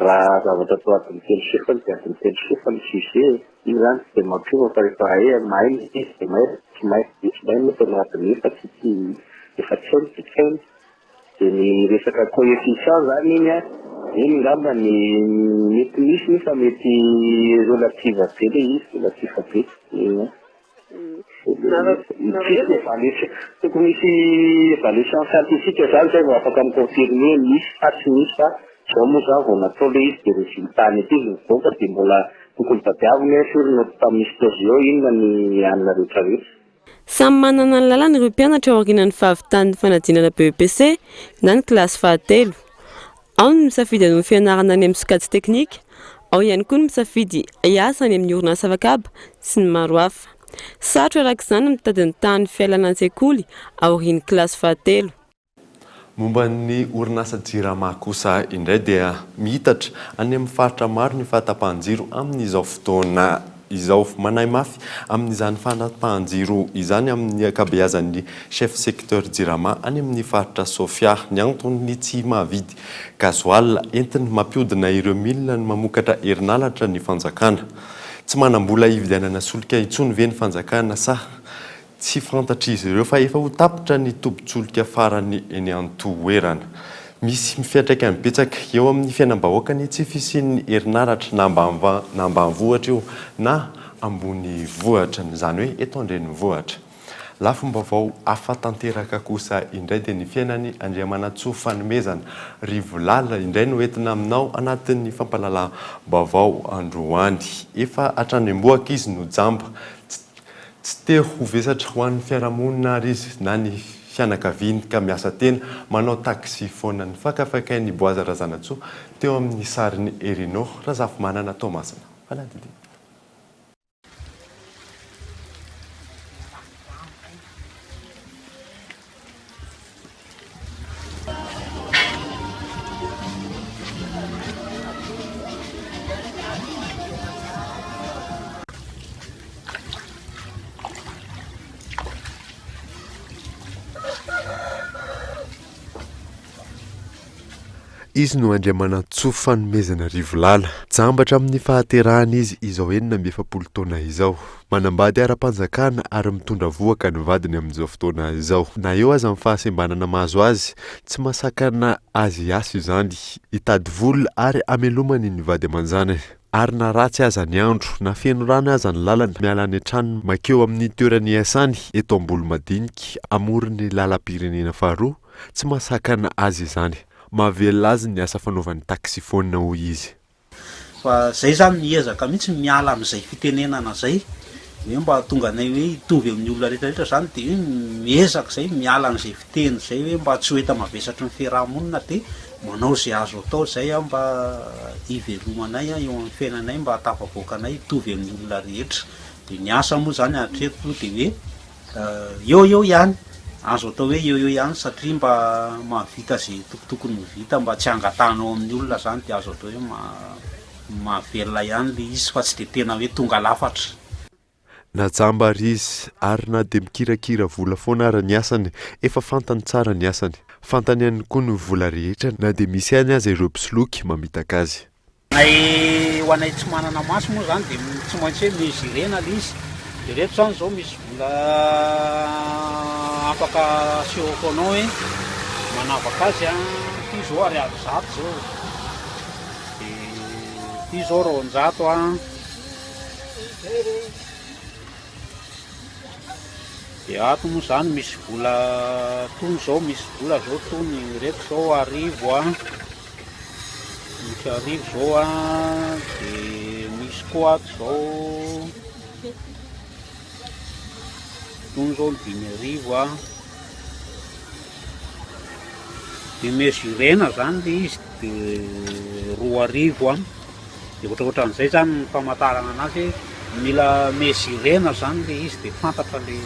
Speaker 11: raha zavatra atao adiny telo sefany dia adiny telo sefany sujet. Io zany tsy dia mampiova fa rehefa mahay ny izy dia mahay tsy mahay no tena adiny efatsy efa tsainy. Dia ny resaka coefficient zany iny ngamba ny mety misy nefa mety relative be le izy relative be. Tokony misy évaluation scientifique zany zay vao afaka miconfirmer misy fa tsy misy fa zao moa zany vao natao le izy dia résultat-ny ity mivoaka dia mbola tokony tadiavina firy no tamin'ny stasio inona ny anina rehetrarehetra.
Speaker 14: Samy manana ny lalana ireo mpianatra ao aorianan'ny fahavitan'ny fanadinana BEPC na ny kilasy fahatelo. Ao ny misafidy ny fianarana any amin'ny sokajy teknika, ao ihany koa ny misafidy hiasa any amin'ny orinasa fakaba sy ny maro hafa. Sarotra arak'izany mitady ny tany fialana an-tsekoly ao aorian'ny kilasy fahatelo.
Speaker 4: Momba ny orinasa Jirama kosa indray dia mihitatra any amin'ny faritra maro ny fahatapahan-jiro amin'izao fotoana izao manahy mafy amin'izany fahatapahan-jiro izany amin'ny ankabeazan'ny chef secteur Jirama any amin'ny faritra Sofia ny antony tsy mahavidy gasoil entiny mampiodina ireo milina ny mamokatra herinaratra ny fanjakana. Tsy manambola hividianana solika intsony ve ny fanjakana sa tsy fantatra izy ireo fa efa ho tapitra ny tobin-tsolika farany eny Antoerana. misy mifiantraikany betsaka eo amin'ny fiainam-bahoaka ny tsy fisian'ny herinaratra na ambanivohatra io na ambony vohatra izany hoe eto andrenivohitra. Lafim-baovao afa-tanteraka kosa indray dia ny fiainany Andriamanatsoa fanomezana Rivolala indray no entina aminao anatin'ny fampalalam-baovao androany. Efa hatrany amboaka izy no jamba tsy te ho vesatra ho an'ny fiarahamonina ary izy na ny fianakaviany ka miasa tena manao taxi foana ny fakafakain'ny Boaza Razanatsoa teo amin'ny sarin'ny Erinao Razafimanana Tomasina. Fanadidi. Izy no Andriamanatsoa fanomezana Rivolala. Jambatra amin'ny fahaterahana izy izao 17 taona izao. Manambady ara-panjakana ary mitondra voaka ny vadiny amin'izao fotoana izao. Na eo aza amin'ny fahasembanana mahazo azy, tsy masakana azy asy izany. Hitady vola ary amelomany ny vady aman-janany. Ary na ratsy aza ny andro, na feno rano aza ny lalana, miala ny trano makeo amin'ny toerany iasany eto Ambolimadinika, amoron'ny lalam-pirenena faharoa, tsy masakana azy izany. Mahavelona azy ny asa fanaovany taxi foana hoy izy.
Speaker 10: Fa zay zany miezaka mihitsy miala amin'izay fitenenana zay, hoe mba tonga anay hoe hitovy amin'ny olona rehetrarehetra zany dia miezaka zay miala amin'izay fiteny zay hoe mba tsy ho eta mavesatra ny fiarahamonina dia manao zay azo atao zay mba hivelomanay eo amin'ny fiainanay mba hatafavoakanay hitovy amin'ny olona rehetra. Dia ny asa moa zany hatreto dia hoe eo ihany. Azo atao hoe eo ihany satria mba mahavita zay tokotokony vita mba tsy hangatanao amin'ny olona zany dia azo atao hoe mahavelona ihany le izy fa tsy dia tena hoe tonga lafatra.
Speaker 4: Najamba ary izy ary na dia mikirakira vola foana ary ny asany, efa fantany tsara ny asany. Fantany ihany koa ny vola rehetra na dia misy ihany aza ireo mpisoloky mamitaka azy.
Speaker 10: Ho anay tsy manana maso moa zany dia tsy maintsy hoe mizirena le izy. Dia rehetra zany zao misy vola afaka asehoko anao hoe manavaka azy ty zao ariary 100 zao, dia ty zao 200 dia ato moa zany misy vola tony zao, misy vola zao tony rehetra zao 1000 misy 1000 zao dia misy koa ato zao tony zao 5000 dia mezirena zany le izy dia 2000 dia ohatraohatran'izay zany ny famantarana anazy mila mezirena zany le izy dia fantatra le.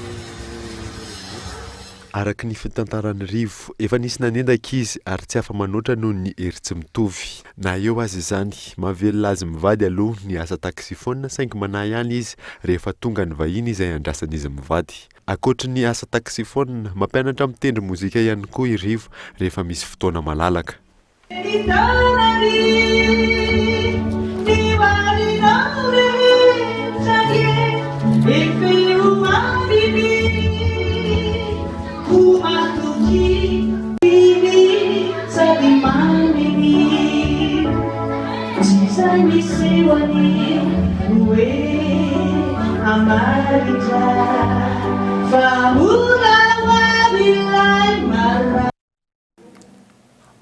Speaker 4: Araka ny fitantarany Rivo, efa nisy nanendaka izy ary tsy afa-manoatra noho ny hery tsy mitovy. Na eo azy izany, mahavelona azy mivady aloha ny asa taxi foana saingy manahy ihany izy rehefa tonga ny vahiny izay andrasan'izy mivady. Ankoatra ny asa taxi foana, mampianatra mitendry mozika ihany koa i Rivo rehefa misy fotoana malalaka.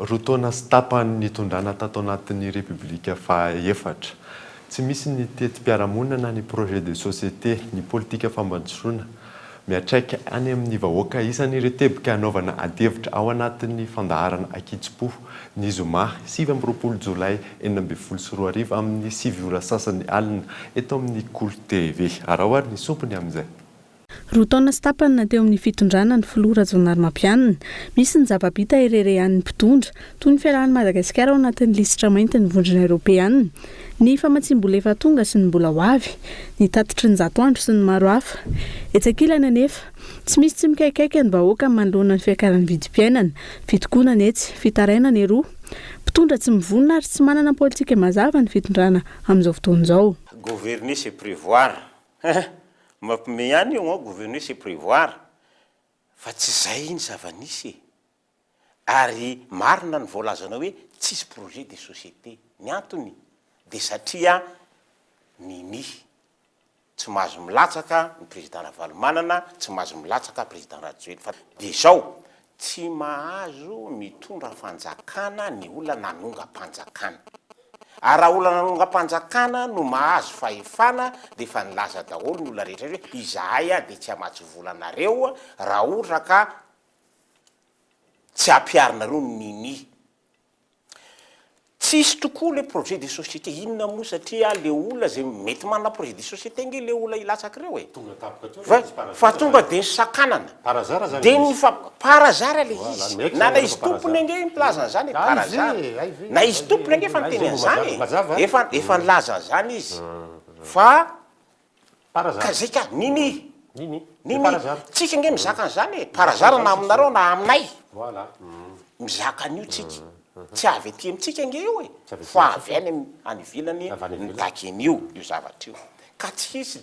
Speaker 4: Roa taona sy tapany nitondrana tato anatin'ny Repoblika faha-efatra. Tsy misy ny tetim-piarahamonina na ny projet de société, ny politika fambanjoana. Miatraika any amin'ny vahoaka isan'ireo teboka hanaovana adevitra ao anatin'ny fandaharana Akitsy-Po ny Zoma 7 Jolay 2024 amin'ny 7 sasany alina eto amin'ny Kolo TV. Arahoary ny sompony amin'izay.
Speaker 12: Roa taona sy tapany na teo amin'ny fitondrana ny filoha Rajaonarimampianina, misy ny zava-bita irerehan'ny mpitondra toy ny fiarahan'i Madagasikara ao anatin'ny lisitra mainty ny vondrona Eoropeanina, ny famatsim-bola efa tonga sy ny mbola ho avy, ny tatitry ny 100 andro sy ny maro hafa. Etsakilana anefa, tsy misy tsy mikaikaiky ny vahoaka manoloana ny fiakaran'ny vidim-piainana, fitokonana etsy, fitarainana eroa. Mpitondra tsy mivonona ary tsy manana politika mazava ny fitondrana amin'izao fotoana izao.
Speaker 13: Gouverner c'est prévoir. Mampime ihany io gouverner c'est prévoir. Fa tsy zay ny zava-nisy. ary marina ny voalazana hoe tsisy projet de société. Ny antony de satria nini tsy mahazo milatsaka ny président Ravalomanana, tsy mahazo milatsaka président Rajoelina. Fa de zao tsy mahazo mitondra fanjakana ny olona nanonga-panjakana. Ary raha olona nanonga-panjakana no mahazo fahefana de fa nilaza daholo ny olona rehetra hoe izahay de tsy hamatsy volanareo raha ohatra ka tsy ampiarinareo ny nini. Tsisy tokoa le projet de société. Inona moa satria le olona zay mety manana projet de société nge le olona ilatsaky reo e. Fa tonga de sakanana. De ny parazara le izy. Na izy tompony nge miplaza zany parazara. Na izy tompony nge fa miteny an'izany. Efa nilaza zany izy. Fa ka zay ka nini. Tsika nge mizaka an'izany e. Parazara na aminareo na aminay. Mizaka an'io tsika. Tsy avy aty amintsika nge io e. Fa avy any ivelany mitaky an'io io zavatra io. Ka tsy hisy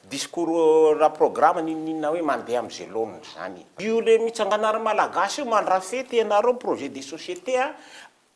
Speaker 13: discours ra programme ninina hoe mandeha am'izay laoniny zany. Io le mitsanganary malagasy io mandrafety ianareo projet de société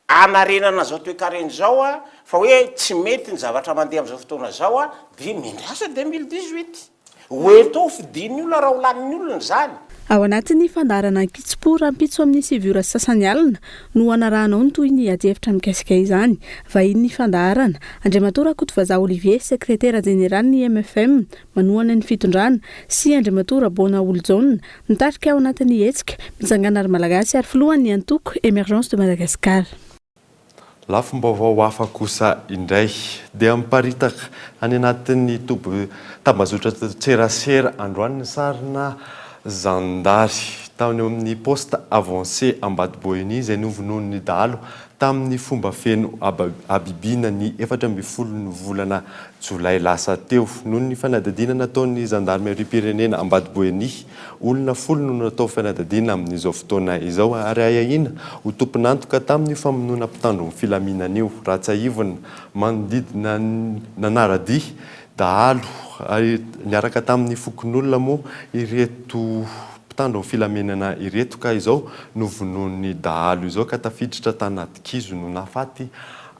Speaker 13: anarenana zao toekareny zao fa hoe tsy mety ny zavatra mandeha am'izao fotoana zao de mindrasa 2018. Oeto fidiny olona raha olanin'ny olona zany.
Speaker 12: Ao anatin'ny fandarana Kitspor rampitso amin'ny sivura sasany alina no anarahanao ny toy ny ady-hevitra mikasika izany. Vahin'ny fandarana Andriamatora Kotovaza Olivier, sekretera jeneral ny MFM, manohana ny fitondrana sy Andriamatora Bona Oljaona mitarika ao anatin'ny hetsika mitsanganary malagasy ary filohan'ny antoko Emergence de Madagascar.
Speaker 4: Lafim-baovao hafa kosa indray dia miparitaka any anatin'ny tambazotra tserasera androany ny sarina zandary tany eo amin'ny poste avancé Ambatoboeny izay novonoiny dahalo tamin'ny fomba feno abibina ny 14 ny volana Jolay lasa teo noho ny fanadadiana nataon'ny zandarmerie pirenena Ambatoboeny. Olona 10 no natao fanadadiana amin'izao fotoana izao ary ahahina ho tompon'antoka tamin'ny famonoana mpitandro ny filaminana io. Ratsaivona manodidina nanarady dahalo niaraka tamin'ny fokon'olona moa ireto mpitandro ny filamenana ireto ka izao novonoiny dahalo izao ka tafiditra tanaty kizo no nafaty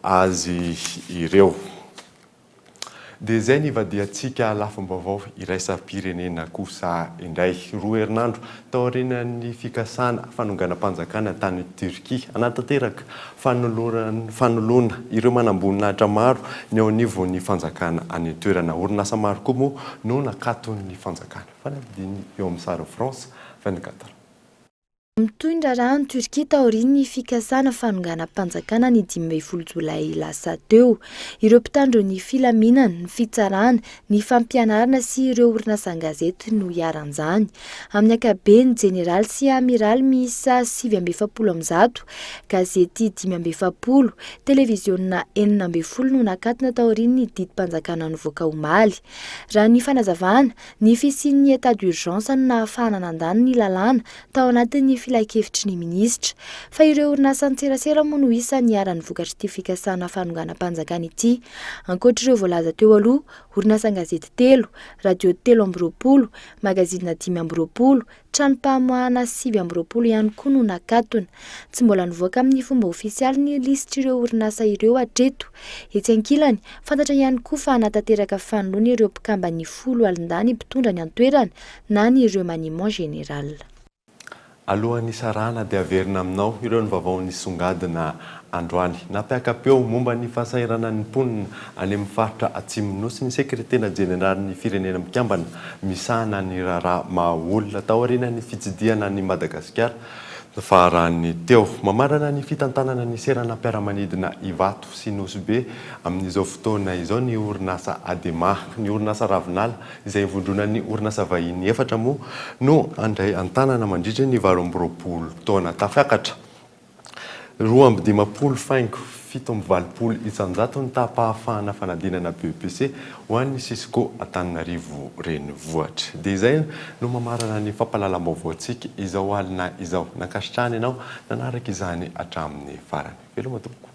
Speaker 4: azy ireo. Dia zay ny ivadiantsika lafim-baovao iraisam-pirenena kosa indray. Roa herinandro tao aorian'ny fikasana fanonganam-panjakana tany Turquie anatanteraka fanoloana ireo manamboninaitra maro ny ao anivon'ny fanjakana any toerana. Orinasa maro koa moa no nakaton'ny fanjakana. Fanadiny eo amin'ny sary France 24.
Speaker 15: Mitondra rano Turquie taorian'ny fikasana fanonganam-panjakana ny 15 Jolay lasa teo. Ireo mpitandro ny filaminana, ny fitsarana, ny fampianarana sy ireo orinasa an-gazety no iaran'izany. Amin'ny ankabeny jeneral sy amiral miisa 720, gazety 520, televiziona 440 no nakatona taorian'ny didim-panjakana nivoaka omaly. Raha ny fanazavana, ny fisian'ny état d'urgence no nahafahana nandany ny lalàna tao anatin'ny filakevitry ny minisitra. Fa ireo orinasa an-tserasera moa no isan'ny arany vokatry ity fikasana fanonganam-panjakana ity. Ankoatra ireo voalaza teo aloha, orinasa an-gazety 3, radio 320, magazina 520, trano-pamoahana 720 ihany koa no nakatona. Tsy mbola nivoaka amin'ny fomba ofisialy ny lisitra ireo orinasa ireo hatreto. Etsy ankilany, fantatra ihany koa fa anatanteraka fanoloana ireo mpikamba ny 10 alindany mpitondra ny antoerana na ny remaniement général.
Speaker 4: Alohan'ny sarana dia averina aminao ireo ny vaovao nisongadina androany. Napiaka-peo momba ny fahasairana ny mponina any amin'ny faritra Atsimonosy ny sekretera jeneral ny firenena mikambana misahana ny raharaha mahaolona tao aorian'ny fitsidiana ny Madagasikara. Farany teo mamarana ny fitantanana ny seranam-piaramanidina Ivato sy Nosbe amin'izao fotoana izao ny orinasa Adema, ny orinasa Ravinala izay vondronan'ny orinasa vahiny 4 moa no andray antanana mandritra ny 20 taona tafiakatra. 220 faingo 720 isanjato ny tapahafahana fanadinana BEPC ho an'ny Cisco Antananarivo renivohitra. Dia izay no mamarana ny fampahalalam-baovaontsika izao alina izao. Nakasitrahana ianao nanaraka izany hatramin'ny farany. Veloma tompoko.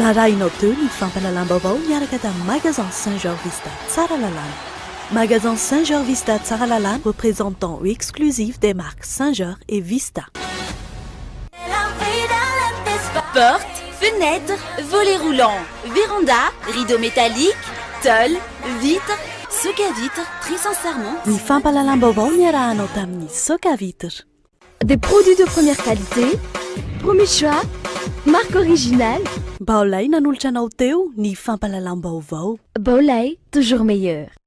Speaker 16: narahinao teo ny fampalalam-baovao miaraka tamin'ny magasin Saint-Georges Vista tsara lalàna. Magasin Saint-Georges Vista tsara lalàna, représentant exclusif des marques Saint-Georges et Vista.
Speaker 18: Portes, fenêtres, volets roulants, véranda, rideaux métalliques, tôle, vitres, soca-vitres, très sincèrement.
Speaker 16: Ny fampalalam-baovao niarahanao tamin'ny soca-vitres.
Speaker 15: Des produits de première qualité, premier choix, marque originale.
Speaker 16: Baolay nanolotra anao teo ny fampalalam-baovao.
Speaker 15: Baolay, toujours meilleur.